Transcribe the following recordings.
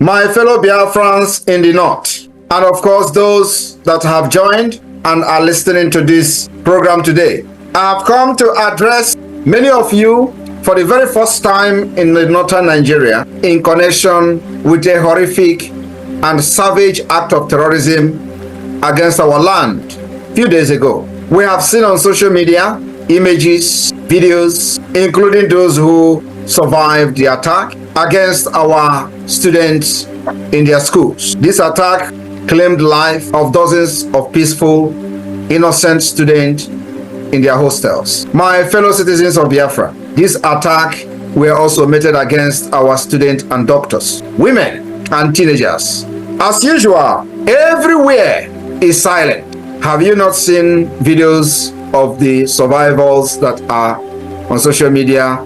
my fellow Biafrans in the North, and of course those that have joined and are listening to this program today. I have come to address many of you for the very first time in the northern Nigeria in connection with a horrific and savage act of terrorism against our land a few days ago. We have seen on social media images, videos, including those who survived the attack against our students in their schools. This attack claimed the life of dozens of peaceful, innocent students in their hostels. My fellow citizens of Biafra, this attack were also meted against our students and doctors, women and teenagers. As usual, everywhere is silent. Have you not seen videos of the survivors that are on social media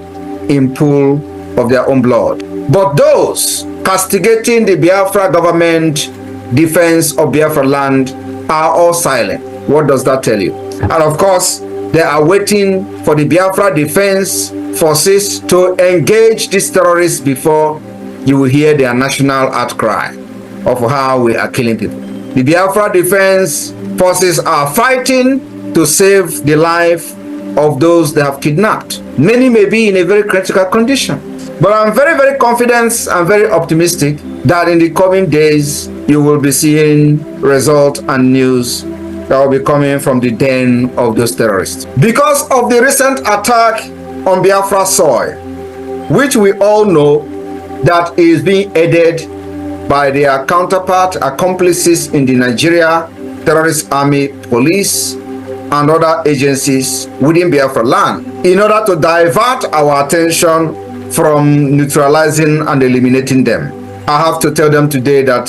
in pool of their own blood? But those castigating the Biafra government defense of Biafra land are all silent. What does that tell you? And of course, they are waiting for the Biafra defense forces to engage these terrorists before you will hear their national outcry of how we are killing people. The Biafra defense forces are fighting to save the life of those they have kidnapped. Many may be in a very critical condition. But I'm very, very confident and very optimistic that in the coming days, you will be seeing results and news that will be coming from the den of those terrorists. Because of the recent attack on Biafra soil, which we all know that is being aided by their counterpart accomplices in the Nigeria Terrorist Army Police and other agencies within Biafra land, in order to divert our attention from neutralizing and eliminating them. I have to tell them today that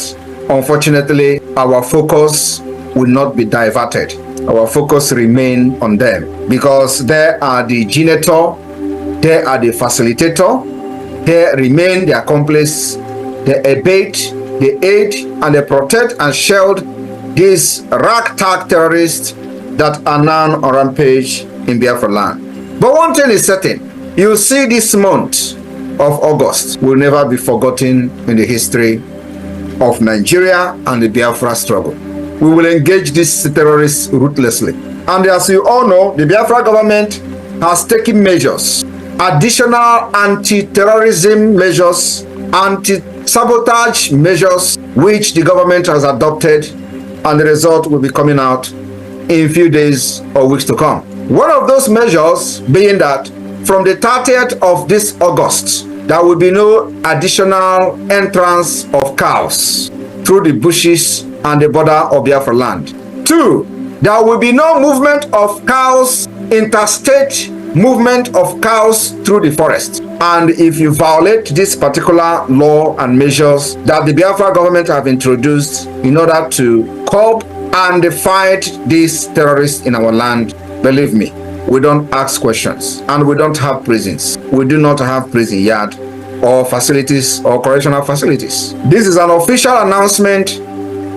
unfortunately our focus will not be diverted. Our focus remain on them because they are the generator, they are the facilitator, they remain the accomplice, they abet, they aid, and they protect and shield these ragtag terrorists that are now on rampage in Biafra land. But one thing is certain, you see this month of August will never be forgotten in the history of Nigeria and the Biafra struggle. We will engage these terrorists ruthlessly. And as you all know, the Biafra government has taken measures, additional anti-terrorism measures, anti-sabotage measures, which the government has adopted, and the result will be coming out in a few days or weeks to come. One of those measures being that from the 30th of this August, there will be no additional entrance of cows through the bushes and the border of Biafra land. 2, there will be no movement of cows, interstate movement of cows through the forest. And if you violate this particular law and measures that the Biafra government have introduced in order to curb and fight these terrorists in our land, believe me, we don't ask questions, and we don't have prisons. We do not have prison yard or facilities or correctional facilities. This is an official announcement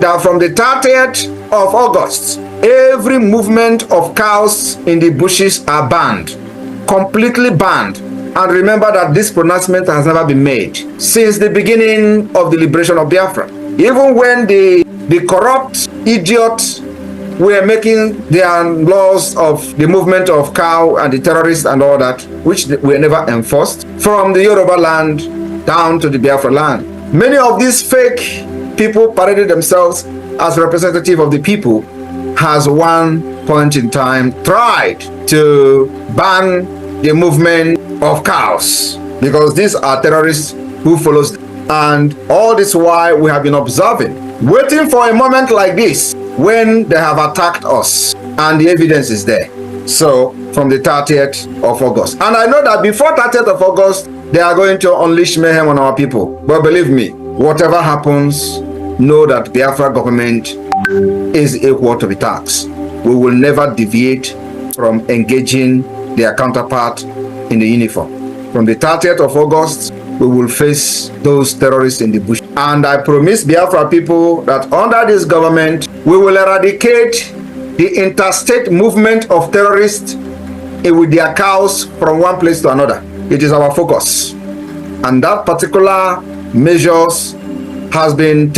that from the 30th of August, every movement of cows in the bushes are banned, completely banned. And remember that this pronouncement has never been made since the beginning of the liberation of Biafra. Even when the corrupt idiots were making their laws of the movement of cow and the terrorists and all that, which were never enforced, from the Yoruba land down to the Biafra land. Many of these fake people paraded themselves as representative of the people, has one point in time tried to ban the movement of cows because these are terrorists who follows them. And all this while we have been observing, waiting for a moment like this when they have attacked us, and the evidence is there. So from the 30th of August, and I know that before 30th of August they are going to unleash mayhem on our people, but believe me, whatever happens, know that Biafra government is equal to the tax. We will never deviate from engaging their counterpart in the uniform. From the 30th of August, we will face those terrorists in the bush. And I promise Biafra people that under this government, we will eradicate the interstate movement of terrorists with their cows from one place to another. It is our focus. And that particular measures has been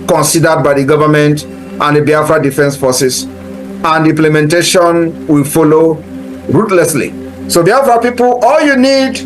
considered by the government and the Biafra Defense Forces, and implementation will follow ruthlessly. So Biafra people, all you need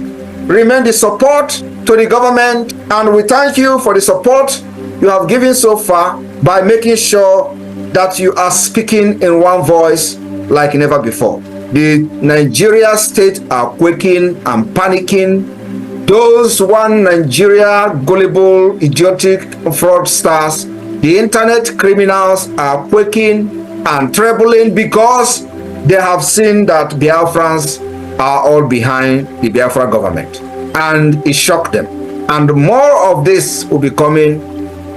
remain the support to the government, and we thank you for the support you have given so far by making sure that you are speaking in one voice like never before. The Nigeria state are quaking and panicking. Those one Nigeria gullible, idiotic fraudsters, the internet criminals are quaking and trembling because they have seen that Biafrans are all behind the Biafra government, and it shocked them. And more of this will be coming,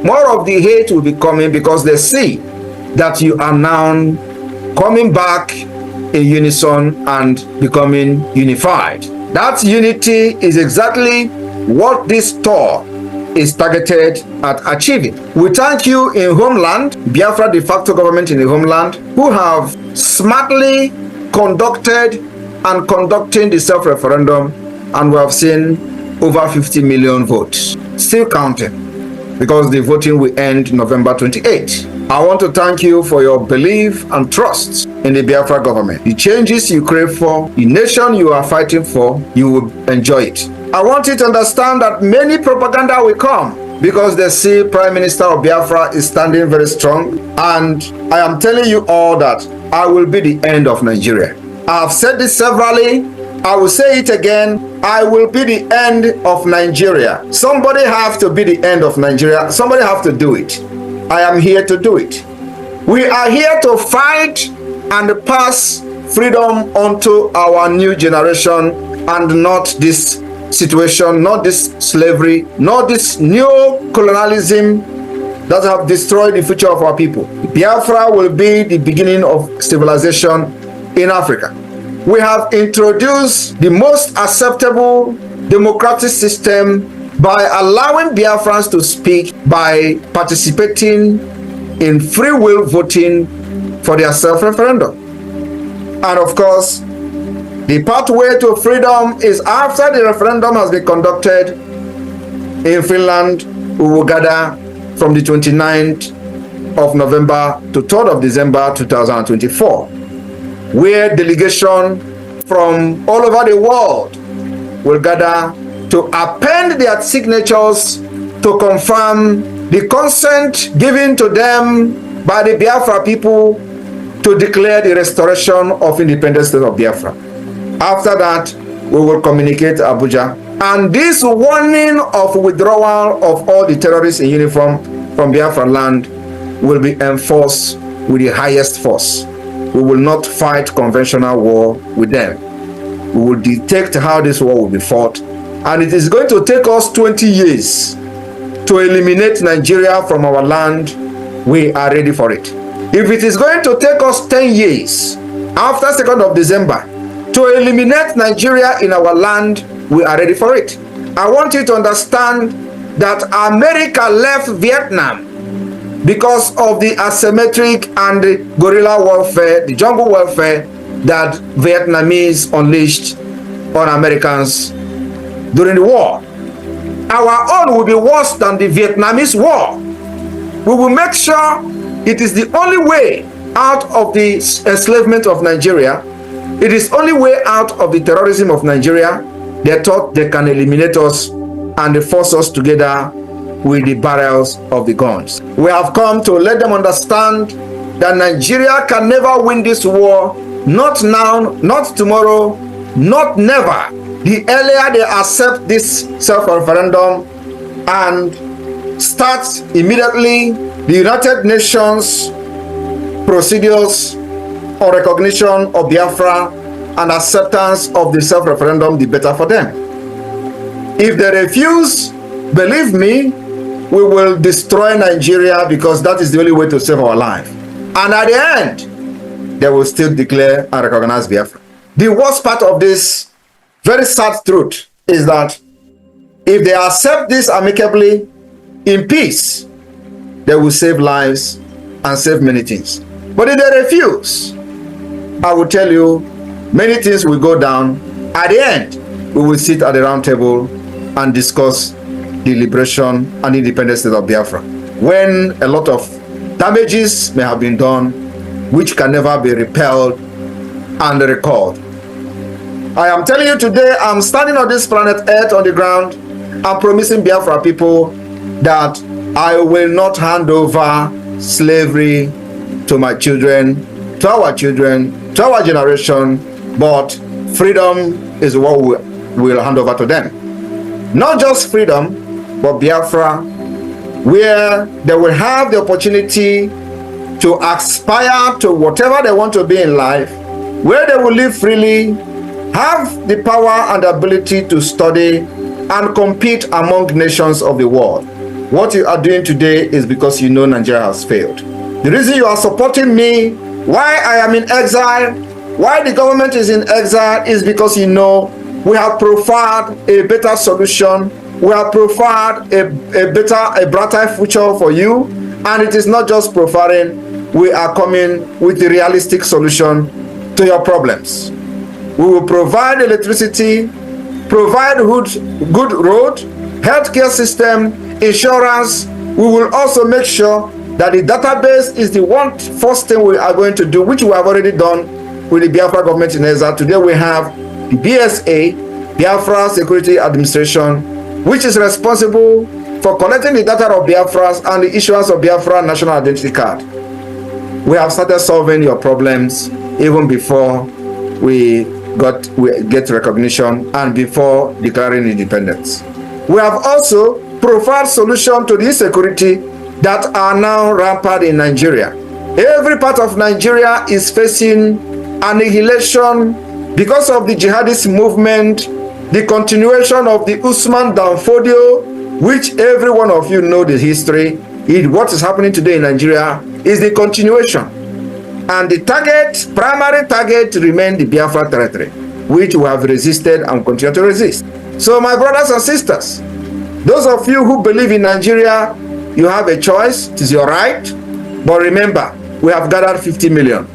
more of the hate will be coming, because they see that you are now coming back in unison and becoming unified. That unity is exactly what this tour is targeted at achieving. We thank you in homeland, Biafra de facto government in the homeland, who have smartly conducted and conducting the self-referendum, and we have seen over 50 million votes. Still counting, because the voting will end November 28. I want to thank you for your belief and trust in the Biafra government. The changes you crave for, the nation you are fighting for, you will enjoy it. I want you to understand that many propaganda will come because they see Prime Minister of Biafra is standing very strong, and I am telling you all that I will be the end of Nigeria. I have said this severally. I will say it again. I will be the end of Nigeria. Somebody have to be the end of Nigeria. Somebody have to do it. I am here to do it. We are here to fight and pass freedom onto our new generation, and not this situation, not this slavery, not this new colonialism that have destroyed the future of our people. Biafra will be the beginning of civilization in Africa. We have introduced the most acceptable democratic system by allowing Biafrans to speak, by participating in free will voting for their self-referendum. And of course, the pathway to freedom is after the referendum has been conducted in Finland. We will gather from the 29th of November to 3rd of December 2024, where delegation from all over the world will gather to append their signatures to confirm the consent given to them by the Biafra people to declare the restoration of independent state of Biafra. After that, we will communicate Abuja. And this warning of withdrawal of all the terrorists in uniform from Biafra land will be enforced with the highest force. We will not fight conventional war with them. We will dictate how this war will be fought. And it is going to take us 20 years to eliminate Nigeria from our land. We are ready for it. If it is going to take us 10 years after 2nd of December to eliminate Nigeria in our land, we are ready for it. I want you to understand that America left Vietnam because of the asymmetric and the guerrilla warfare, the jungle warfare that Vietnamese unleashed on Americans during the war. Our own will be worse than the Vietnamese war. We will make sure it is the only way out of the enslavement of Nigeria. It is only way out of the terrorism of Nigeria. They thought they can eliminate us and they force us together with the barrels of the guns. We have come to let them understand that Nigeria can never win this war. Not now, not tomorrow, not never. The earlier they accept this self-referendum and start immediately the United Nations procedures on recognition of Biafra and acceptance of the self-referendum, the better for them. If they refuse, believe me, we will destroy Nigeria, because that is the only way to save our life. And at the end, they will still declare and recognize Biafra. The worst part of this very sad truth is that if they accept this amicably in peace, they will save lives and save many things. But if they refuse, I will tell you, many things will go down. At the end, we will sit at the round table and discuss the liberation and independent state of Biafra, when a lot of damages may have been done which can never be repelled and recalled. I am telling you today, I'm standing on this planet Earth on the ground. I'm promising Biafra people that I will not hand over slavery to my children, to our children, to our generation, but freedom is what we will hand over to them. Not just freedom, but Biafra, where they will have the opportunity to aspire to whatever they want to be in life, where they will live freely, have the power and ability to study and compete among nations of the world. What you are doing today is because you know Nigeria has failed. The reason you are supporting me, why I am in exile, why the government is in exile, is because you know we have profiled a better solution. We have profiled a brighter future for you, and it is not just profiling. We are coming with a realistic solution to your problems. We will provide electricity, provide good road, healthcare system, insurance. We will also make sure that the database is the first thing we are going to do, which we have already done with the Biafra government in exile. Today we have the BSA, Biafra Security Administration, which is responsible for collecting the data of Biafras and the issuance of Biafra National Identity Card. We have started solving your problems even before we get recognition and before declaring independence. We have also provided solutions to the insecurity that are now rampant in Nigeria. Every part of Nigeria is facing annihilation because of the jihadist movement, the continuation of the Usman Danfodio, which every one of you know the history. What is happening today in Nigeria is the continuation. And the primary target remains the Biafra territory, which we have resisted and continue to resist. So my brothers and sisters, those of you who believe in Nigeria, you have a choice. It is your right. But remember, we have gathered 50 million.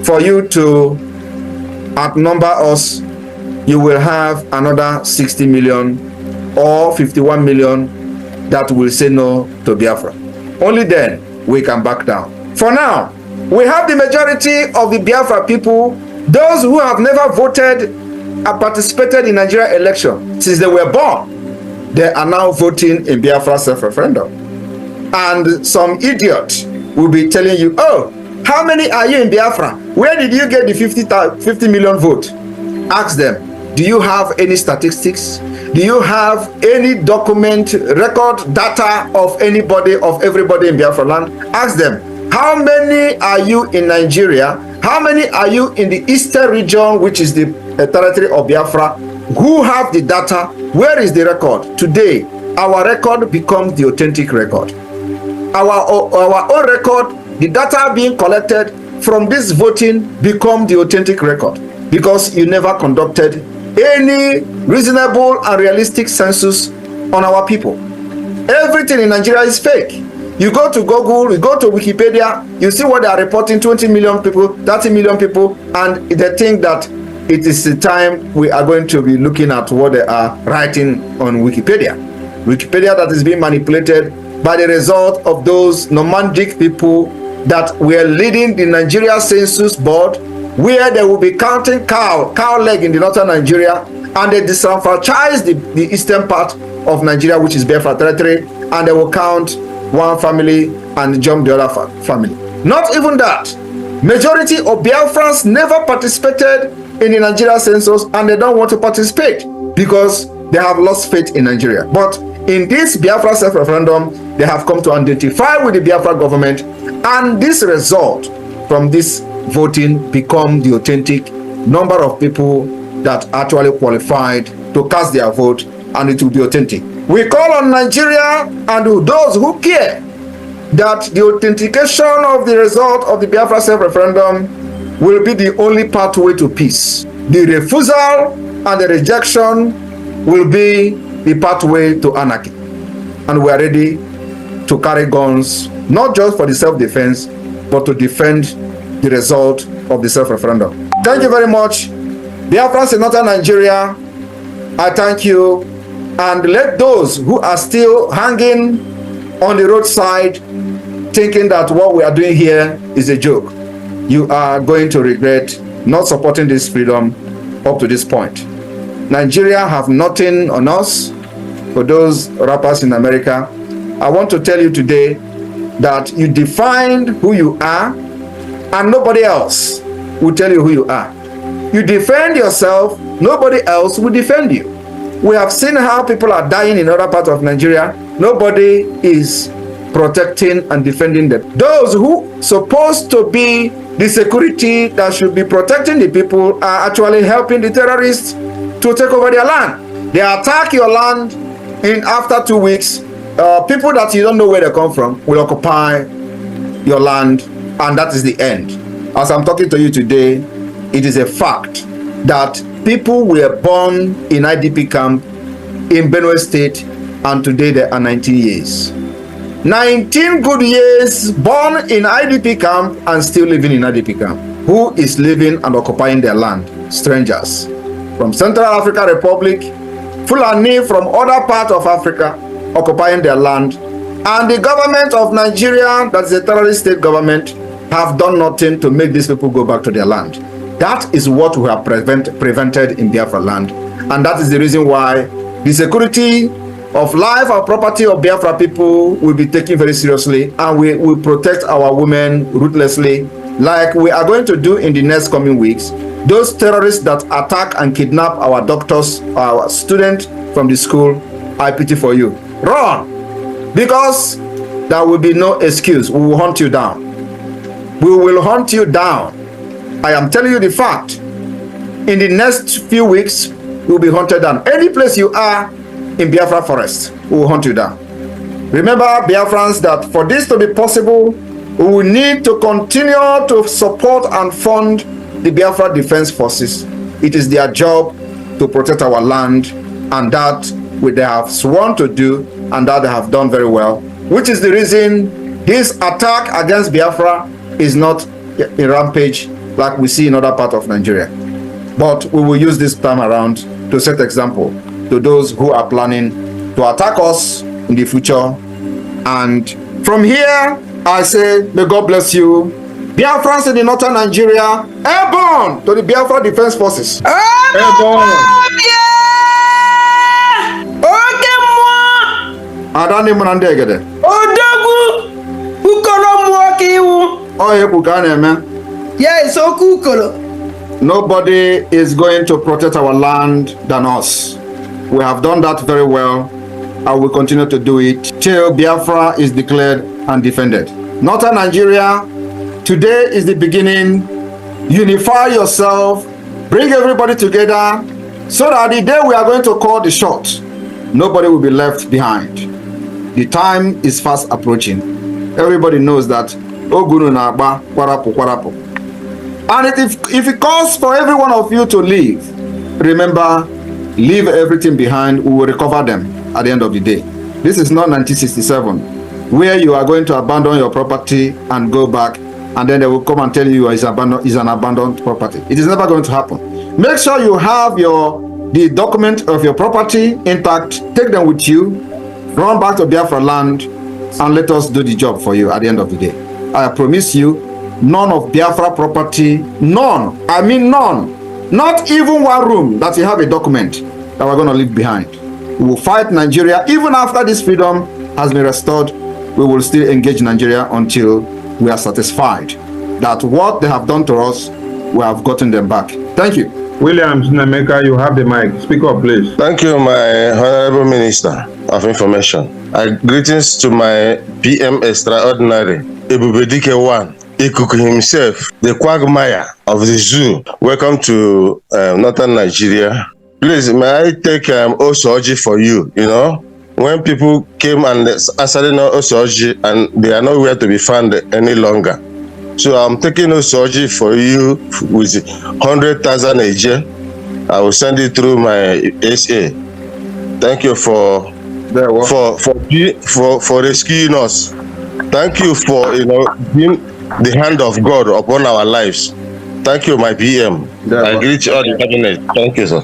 For you to outnumber us, you will have another 60 million or 51 million that will say no to Biafra. Only then we can back down. For now, we have the majority of the Biafra people, those who have never voted and participated in Nigeria election since they were born. They are now voting in Biafra self-referendum. And some idiot will be telling you, oh, how many are you in Biafra? Where did you get the 50 million vote? Ask them, do you have any statistics? Do you have any document, record, data of anybody, of everybody in Biafra land? Ask them, how many are you in Nigeria? How many are you in the eastern region, which is the territory of Biafra? Who have the data? Where is the record? Today, our record becomes the authentic record. Our own record, the data being collected from this voting become the authentic record, because you never conducted any reasonable and realistic census on our people. Everything in Nigeria is fake. You go to Google, you go to Wikipedia, you see what they are reporting, 20 million people, 30 million people, and they think that it is the time we are going to be looking at what they are writing on Wikipedia. Wikipedia that is being manipulated by the result of those nomadic people that were leading the Nigeria Census Board, where they will be counting cow leg in the northern Nigeria, and they disenfranchise the eastern part of Nigeria, which is Biafra territory, and they will count one family and jump the other family. Not even that. Majority of Biafrans never participated in the Nigeria census, and they don't want to participate because they have lost faith in Nigeria. But in this Biafra self-referendum, they have come to identify with the Biafra government, and this result from this voting become the authentic number of people that actually qualified to cast their vote, and it will be authentic. We call on Nigeria and those who care that the authentication of the result of the Biafra self-referendum will be the only pathway to peace. The refusal and the rejection will be the pathway to anarchy. And we are ready to carry guns, not just for the self-defense, but to defend the result of the self-referendum. Thank you very much. Biafrans in northern Nigeria, I thank you. And let those who are still hanging on the roadside thinking that what we are doing here is a joke, you are going to regret not supporting this freedom up to this point. Nigeria have nothing on us. For those rappers in America, I want to tell you today that you defined who you are and nobody else will tell you who you are. You defend yourself, nobody else will defend you. We have seen how people are dying in other parts of Nigeria. Nobody is protecting and defending them. Those who supposed to be the security that should be protecting the people are actually helping the terrorists to take over their land. They attack your land, and after 2 weeks, people that you don't know where they come from will occupy your land, and that is the end. As I'm talking to you today, it is a fact that people were born in IDP camp in Benue State, and today they are 19 years. 19 good years born in IDP camp and still living in IDP camp. Who is living and occupying their land? Strangers from Central African Republic, Fulani from other parts of Africa occupying their land, and the government of Nigeria, that is a terrorist state government, have done nothing to make these people go back to their land. That is what we have prevented in Biafra land, and that is the reason why the security of life and property of Biafra people will be taken very seriously, and we will protect our women ruthlessly, like we are going to do in the next coming weeks. Those terrorists that attack and kidnap our doctors, our students from the school, I pity for you. Run! Because there will be no excuse. We will hunt you down. We will hunt you down. I am telling you the fact. In the next few weeks, you will be hunted down. Any place you are in Biafra forest, we will hunt you down. Remember, Biafrans, that for this to be possible, we will need to continue to support and fund the Biafra Defense Forces. It is their job to protect our land, and that they have sworn to do, and that they have done very well, which is the reason this attack against Biafra is not a rampage like we see in other parts of Nigeria. But we will use this time around to set example to those who are planning to attack us in the future. And from here, I say, may God bless you. Biafrans in the northern Nigeria, airborne to the Biafra Defense Forces. Airborne. Adani Munandegede. Odagu! Ukolo Mwakiwu! Oh, Yepukane, man. Yes, Okukolo. Nobody is going to protect our land than us. We have done that very well, and we continue to do it till Biafra is declared and defended. Northern Nigeria, today is the beginning. Unify yourself, bring everybody together, so that the day we are going to call the shot, nobody will be left behind. The time is fast approaching. Everybody knows that Ogunu na agba kwarapu kwarapu. And if it calls for every one of you to leave, remember, leave everything behind. We will recover them at the end of the day. This is not 1967, where you are going to abandon your property and go back, and then they will come and tell you it's an abandoned property. It is never going to happen. Make sure you have the document of your property intact. Take them with you. Run back to Biafra land, and let us do the job for you at the end of the day. I promise you, none of Biafra property, none, I mean none, not even one room that you have a document that we're going to leave behind. We will fight Nigeria. Even after this freedom has been restored, we will still engage Nigeria until we are satisfied that what they have done to us, we have gotten them back. Thank you. Williams Nameka, you have the mic. Speak up, please. Thank you, my Honorable Minister of Information. Greetings to my PM Extraordinary, Ebubedike One, Ikuku himself, the quagmire of the zoo. Welcome to Northern Nigeria. Please, may I take Osoji for you? You know, when people came and answered Osoji, and they are nowhere to be found any longer. So I'm taking Osoji for you with 100,000 a year. I will send it through my SA. Thank you for rescuing us. Thank you for being the hand of God upon our lives. Thank you, my PM. I greet all the cabinet. Thank you, sir.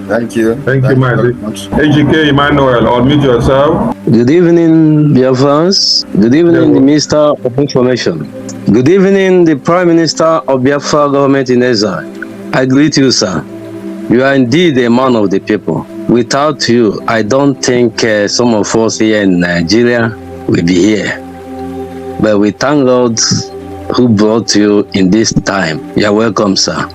Thank you. Thank you, my very much. HK Emmanuel, unmute yourself. Good evening, dear friends. Good evening, the Minister of Information. Good evening, the Prime Minister of Biafra government in exile. I greet you, sir. You are indeed a man of the people. Without you, I don't think some of us here in Nigeria will be here. But we thank God who brought you in this time. You're welcome, sir.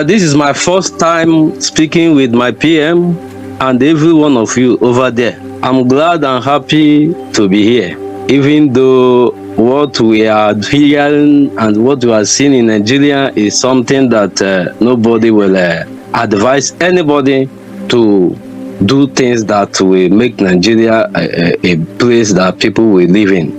This is my first time speaking with my PM and every one of you over there. I'm glad and happy to be here, even though what we are hearing and what we are seeing in Nigeria is something that nobody will advise anybody to do things that will make Nigeria a place that people will live in.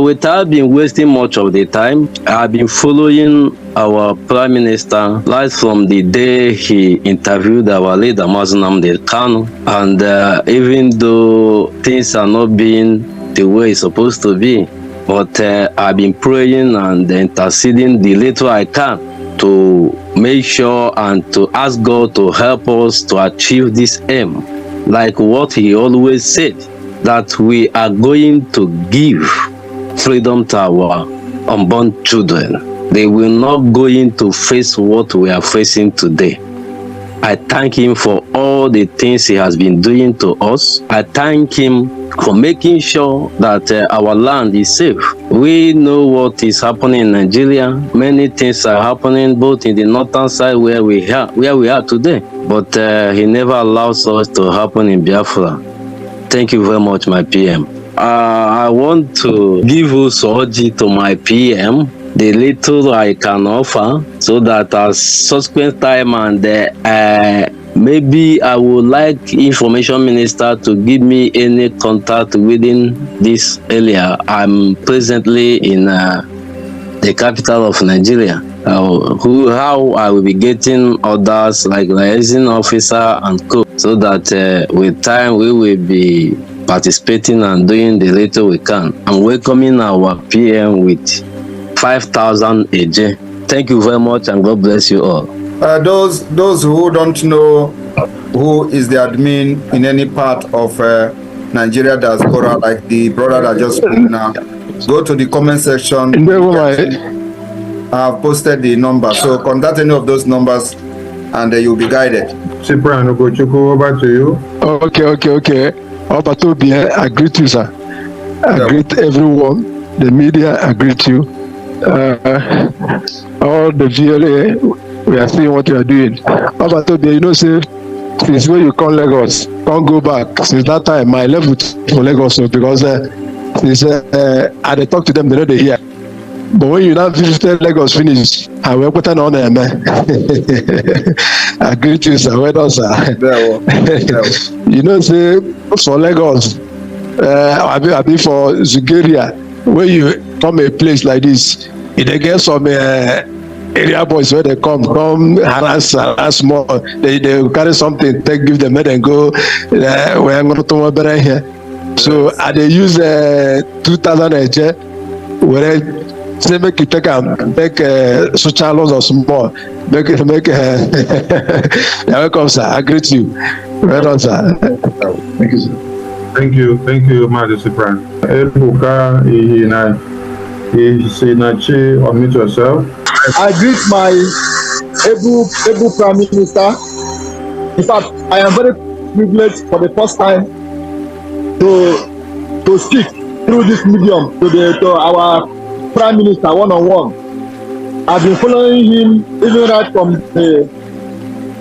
Without being wasting much of the time, I've been following our Prime Minister right from the day he interviewed our leader, Nnamdi Kanu, and even though things are not being the way it's supposed to be, but I've been praying and interceding the little I can to make sure and to ask God to help us to achieve this aim. Like what he always said, that we are going to give freedom to our unborn children. They will not going to face what we are facing today. I thank him for all the things he has been doing to us. I thank him for making sure that our land is safe. We know what is happening in Nigeria. Many things are happening both in the northern side where we are today. But he never allows us to happen in Biafra. Thank you very much, my PM. I want to give Usoji to my PM, the little I can offer, so that as subsequent time and maybe I would like information minister to give me any contact within this area. I'm presently in the capital of Nigeria. How I will be getting orders like liaison officer and co, so that with time we will be participating and doing the little we can. I'm welcoming our PM with 5,000 AJ. Thank you very much and God bless you all. Those who don't know who is the admin in any part of Nigeria diaspora, like the brother that just spoke now, go to the comment section. I have posted the number, so contact any of those numbers and you'll be guided. Cyprian Ogochukwu, over to you. Okay. Over to be, I greet you, sir. I greet everyone. The media, I greet you. All the VLA, we are seeing what you are doing. Over to be, you know, say, since when you come Lagos, can't go back. Since that time, I left for Lagos, because since I talk to them, they know they hear. But when you now visited Lagos finish, I will put on them. I greet you, sir. Well done, sir. You know, say for Lagos, I be for Zugeria. When you come a place like this, they get some area boys where they come harass more. They carry something, give them and go. Where I'm going to better here. So they use 2,000 AJ. Where say make you take make social laws or small, make you're welcome, sir. I greet you. Well done, sir. Thank you, sir. Thank you, Majesty Prime. Ebuka Ihinachi, unmute yourself. I greet my able Prime Minister. In fact, I am very privileged for the first time to speak through this medium to our Prime Minister one-on-one. I've been following him even right from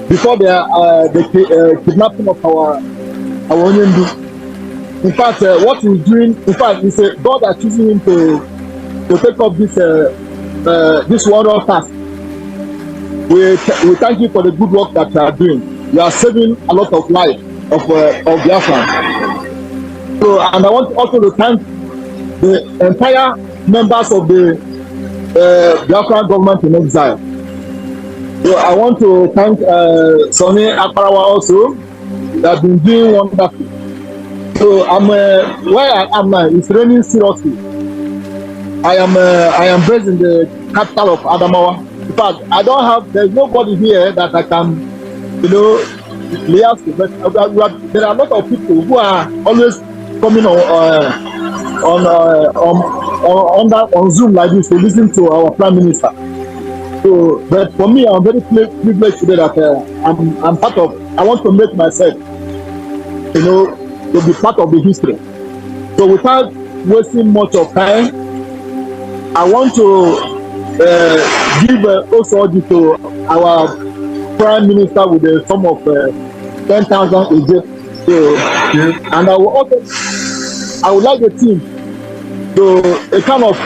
before the kidnapping of our Onyendu. In fact, what he's doing, in fact, it's God that choosing him to take up this wonderful task. We thank you for the good work that you are doing. You are saving a lot of life of Biafra. So, and I want also to thank the entire members of the Biafra government in exile. So I want to thank Sonny Akparawa also. They have been doing wonderful. So I'm where I am now. It's raining seriously. I am based in the capital of Adamawa. In fact, there's nobody here that I can, liaison, but there are a lot of people who are always coming on Zoom like this to listen to our Prime Minister. So, but for me, I'm very privileged today that I'm part of. I want to make myself, to be part of the history. So, without wasting much of time, I want to give also to our Prime Minister with a sum of 10,000 a day. So, and I would like the team to kind of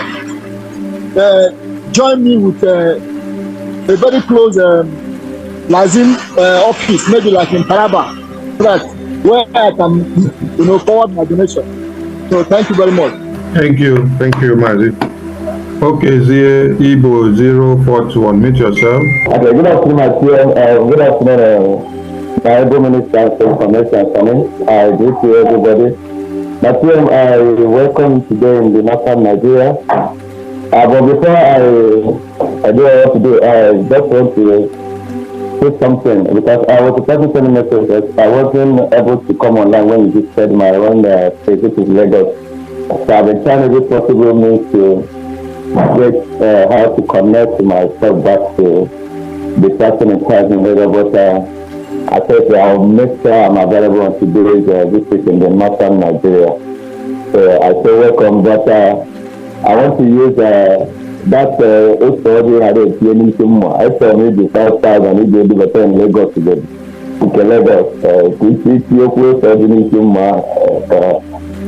join me with a very close Lazim office, maybe like in Taraba, where I can, forward my donation. So thank you very much. Thank you, Mazi. Okay, Igbo 042, unmute yourself. Okay, good afternoon, my team. Good afternoon, my able minister for information and comment. I greet you, everybody. My team, I welcome you today in the northern Nigeria. But before I do what I want to do, I just want to say something because I was supposed to send a message that I wasn't able to come online when you just said my own visit to Lagos. So I've been trying to do possible means to get how to connect myself back to the person in charge in Lagos, but I said I'll make sure I'm available on today's visit in the northern Nigeria. So I say welcome, but I want to use that story I did anything more. I saw maybe 5,000 if they do the in Lagos today. Okay, Lagos, it's your place or anything more.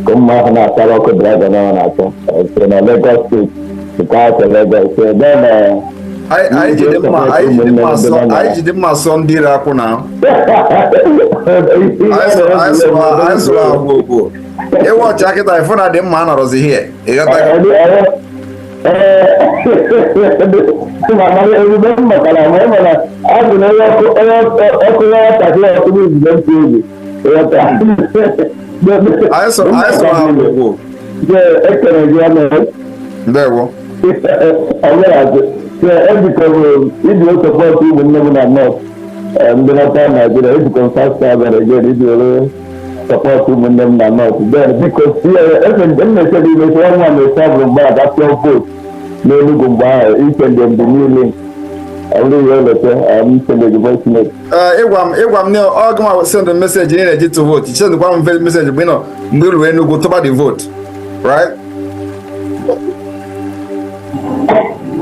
Come on, I talk about the Lagos State. Because of Lagos, so then I did my son did up now. I saw go. It was jacket I found them man or was here. I saw go. There we because if you support you when never not, the northern Nigeria, if you come 5,000 again, if you support you when never not, then because here, even they said if someone may travel back, that's your vote. No, you go buy, you send them the new link. I'm sending the voice note. Ewam ne Ogma will send a message in energy to vote. He sent the one message, we know, we'll go to the vote, right?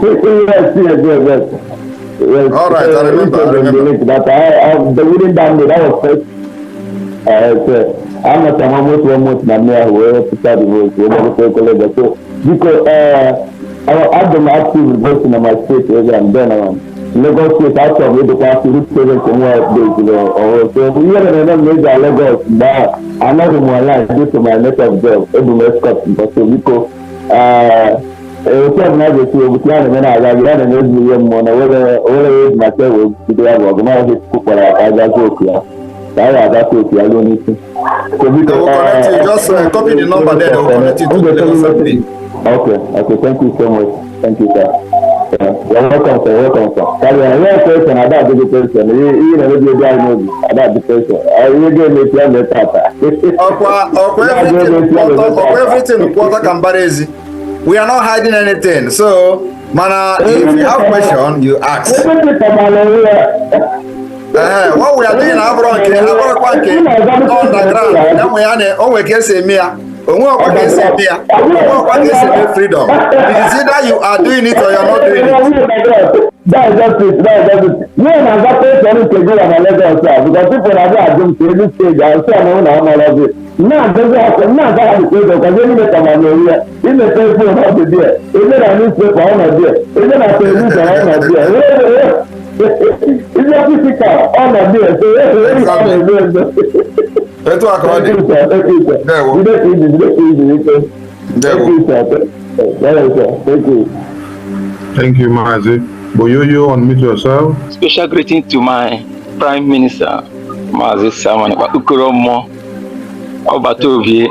Yes. All right, I remember. But the wooden down that was first. I'm not almost na me who to start the vote. We never take a so because I have them active voting in my state and then Lagos State after we the party who present somewhere days or so we never major Lagos but I'm not in my life due to my native job able to escort because because we can never see we can when I got and every money whether myself to do about my cook for I just go here. That's what we are doing. So just copy the number there. Connect it to the Okay, thank you so much. Thank you, sir. You're welcome, sir. Carry on. Question, I got the question. You know, you guys know I got the question. I will get it to the tata. Everything quarter can easy. We are not hiding anything. So, Mana, if you have a question, you ask. What we are doing on the ground, then we are freedom. It is either you are doing it or you are not doing it. That's it. You and I got to tell you to go and let us because people are going to this stage. I say I know it. Now, doesn't happen. Now, that is because you need to come on here. In the telephone, how to do it? Is it a newspaper? How to do it? Is it a television? How to do it? It's not physical. How to do it? That's what I call it. Thank you, Mazi. Boyoyo, unmute yourself. Special greeting to my Prime Minister, Mazi Simon Ekpa. Ukoromo, Obatovie,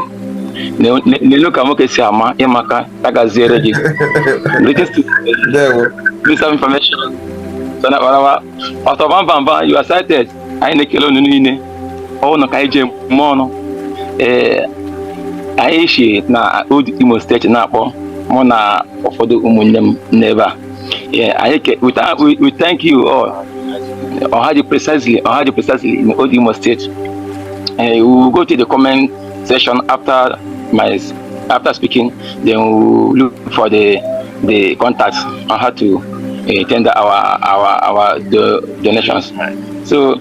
Neluka Mokesi Ama, Emaka, Tagazere. Greetings to Minister of Information. So now, after one, you are cited anyị na-ekele unu niile ọnụ ka anyị jee mmụọ ọnụ anyị si na Imo steeti na-akpọ mụ na ụfọdụ ụmụnne m n'ebe a we thank you all. Already precisely in Old Imo State. We will go to the comment section after speaking. Then we will look for the contacts on how to tender our donations. So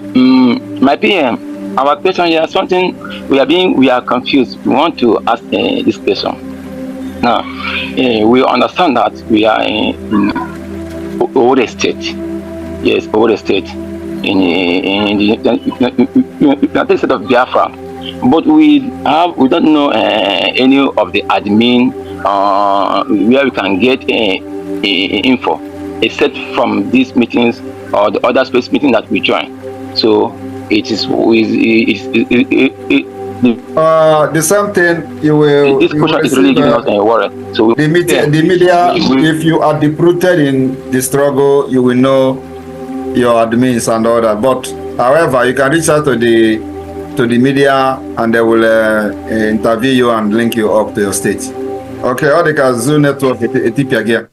my PM, our question here, something we are confused. We want to ask this question. Now we understand that we are in Old State. Yes, Old State in the United States of Biafra, but we don't know any of the admin where we can get info except from these meetings or the other space meeting that we join. So it is the same thing you will. This question is really giving us a worry. So the media, if you are deep-rooted in the struggle, you will know your admins and all that. But however, you can reach out to the media and they will interview you and link you up to your state. Okay, all the Kazoo network Ethiopia.